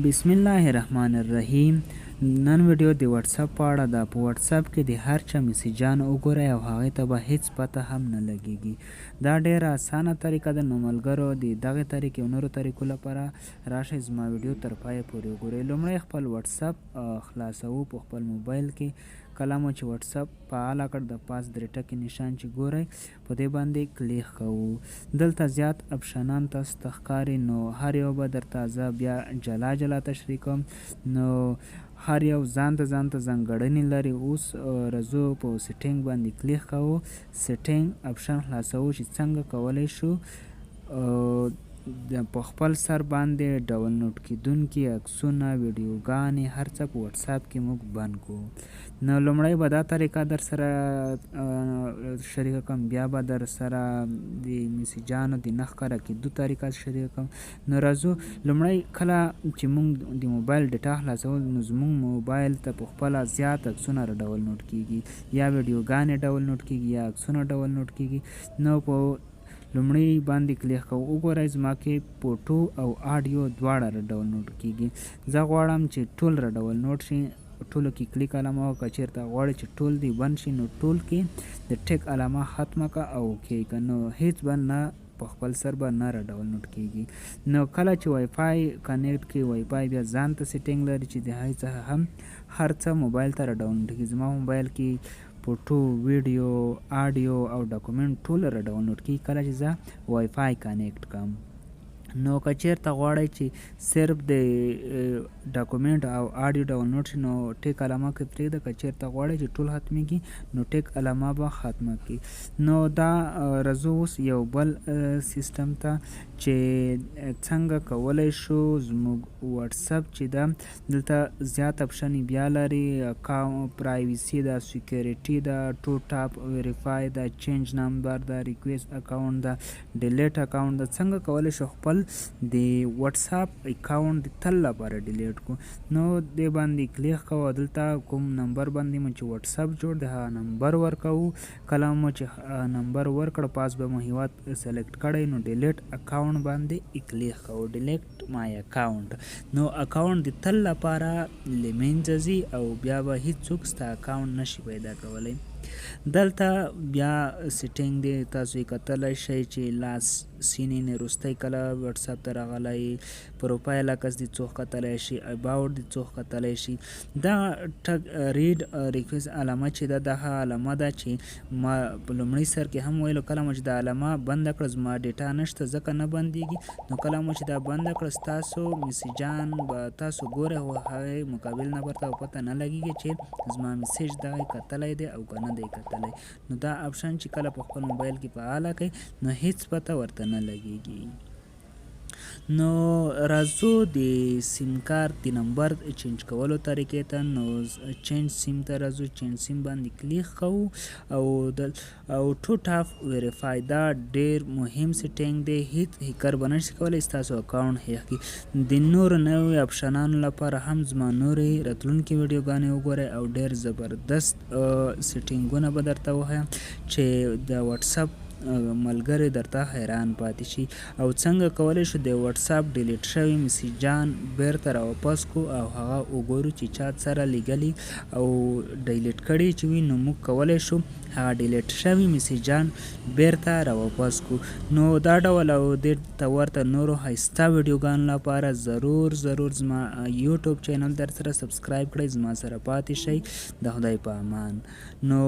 بسم الله الرحمن الرحیم. نن ویډیو د واتساپ په اړه ده. په واتساپ کې د هر چا میسیجان وګورئ او هغې ته به هیڅ پته هم نه لګیږي. دا ډیره اسانه طریقه ده. نو ملګرو د دغې طریقې او نورو طریقو لپاره راشئ زما ویډیو تر پایه پورې وګورئ. لومړی خپل واتساپ خلاصوو په خپل موبایل کې. کله مو چې واتساپ فعاله کړ د پاس درې ټکي نشان چې ګورئ په دې باندې کلیک کوو. دلته زیات اپشنان تاسو ته ښکاري، نو هر یو به درته زه بیا جلا جلا تشریح کوم. نو هر یو ځانته ځانګړنې لري. اوس راځو په سیټینګ باندې کلیک کوو. سیټینګ اپشن خلاصوو چې څنګه کولی شو په خپل سر باندې ډاونلوډ کیدونکي عکسونه، ویډیوګانې، هر څه په واتساپ کې موږ بند کوو. نو لومړی به دا طریقه در سره شریکه کوم، بیا به در سره د میسیجانو د نه ښکاره کیدو طریقه شریکه کوم. نو راځو لومړی کله چې موږ د موبایل ډیټا خلاصو نو زموږ موبایل ته په خپله زیات عکسونه را ډاونلوډ کیږي، یا ویډیوګانې ډاونلوډ کیږي، یا عکسونه ډاونلوډ کیږي. نو په لومړی باندې کلیک کوو. وګورئ زما کې فوټو او آډیو دواړه را ډاونلوډ کیږي. زه غواړم چې ټول را ډاونلوډ شي. ټولو کې کلیک علامه وکړه. چېرته غواړئ چې ټول دې بند شي نو ټول کې د ټیک علامه ختمه کړه او اوکې کړه. نو هیڅ به نه په خپل سر به نه را ډاونلوډ کیږي. نو کله چې وای فای کنیکټ کړي، وای فای بیا ځان ته سیټینګ لري چې د هغې څخه هم هر څه موبایل ته را ډاونلوډ کیږي. زما موبایل کې فوټو، ویډیو، آډیو او ډاکومنټ ټول را ډاونلوډ کیږي کله چې زه وای فای کنیکټ کړم. نو که چېرته غواړئ چې صرف د ډاکومنټ او آډیو ډاونلوډ شي نو ټیک علامه کې پرېږده. که چېرته غواړئ چې ټول ختمیږي نو ټیک علامه به ختمه کړي. نو دا راځو اوس یو بل سیسټم ته چې څنګه کولی شو زموږ واتساپ چې ده دلته زیات اپشن بیا لري. پرایویسي ده، سیکیورټي ده، ټو ټاپ ویریفای ده، چینج نمبر ده، ریکویسټ اکاونټ ده، ډیلیټ اکاونټ ده. څنګه کولی شو خپل د واتساپ اکاونټ د تل لپاره ډیلیټ کو. نو دې باندې کلیک کوو. دلته کوم نمبر باندې مو چې واتساپ جوړ دی هغه نمبر ورکوو. کله مو چې نمبر ورکړ پاس به مو هیواد سلیکټ کړی نو ډیلیټ اکاونټ باندې کلیک کوو. ډیلیټ مای اکاونټ. نو اکاونټ د تل لپاره له منځه ځي او بیا به هیڅوک ستا اکاونټ نشي پیدا کولی. دلته بیا سیټینګ دی، تاسو یې کتلی شئ چې لاس سینین وروستی کله واتساپ ته راغلی، پروفایل عکس دې څوک کتلی شي، اباوټ دې څوک کتلی شي. دا ټک ریډ ریکویسټ علامه چې ده دا هغه علامه ده چې ما په لومړي سر کې هم ویلو کله مو چې دا علامه بنده کړه زما ډیټا نشته ځکه نه بندېږي. نو کله مو چې دا بنده کړه ستاسو میسیجان به تاسو ګورئ او هغې مقابل نمبر ته پته نه لګېږي چې زما میسیج دغه کتلی دی او که نه دی کتلی. نو دا اپشن چې کله په خپل موبایل کې فعاله کړئ نو هیڅ پته ورته نه لګېږي. نو راځو د سیم کارت د نمبر چینج کولو طریقې ته. نو چینج سیم ته راځو. چینج سیم باندې کلیک کوو او ټو ټاپ ویریفای دا ډیر مهم سیټینګ دی. هیڅ هیکر به نشي کولی ستاسو اکاونټ هیک کړي. د نورو نویو اپشنانو لپاره هم زما نورې راتلونکي ویډیوګانې وګورئ او ډیر زبردست سیټینګونه به درته وښیم چې د واتساپ ملګری درته حیران پاتې شي. او څنګه کولی شو د واتساپ ډیلیټ شوي میسیجان بیرته راواپس کو او هغه وګورو چې چا سره لیږلي او ډیلیټ کړي چې وي نو موږ کولی شو هغه ډیلیټ شوي میسیجان بیرته راواپس کو. نو دا ډول او دې ته ورته نورو ښایسته ویډیوګانو لپاره ضرور زما یوټیوب چینل در سره سبسکرایب کړئ. زما سره پاتې شئ. د خدای په امان. نو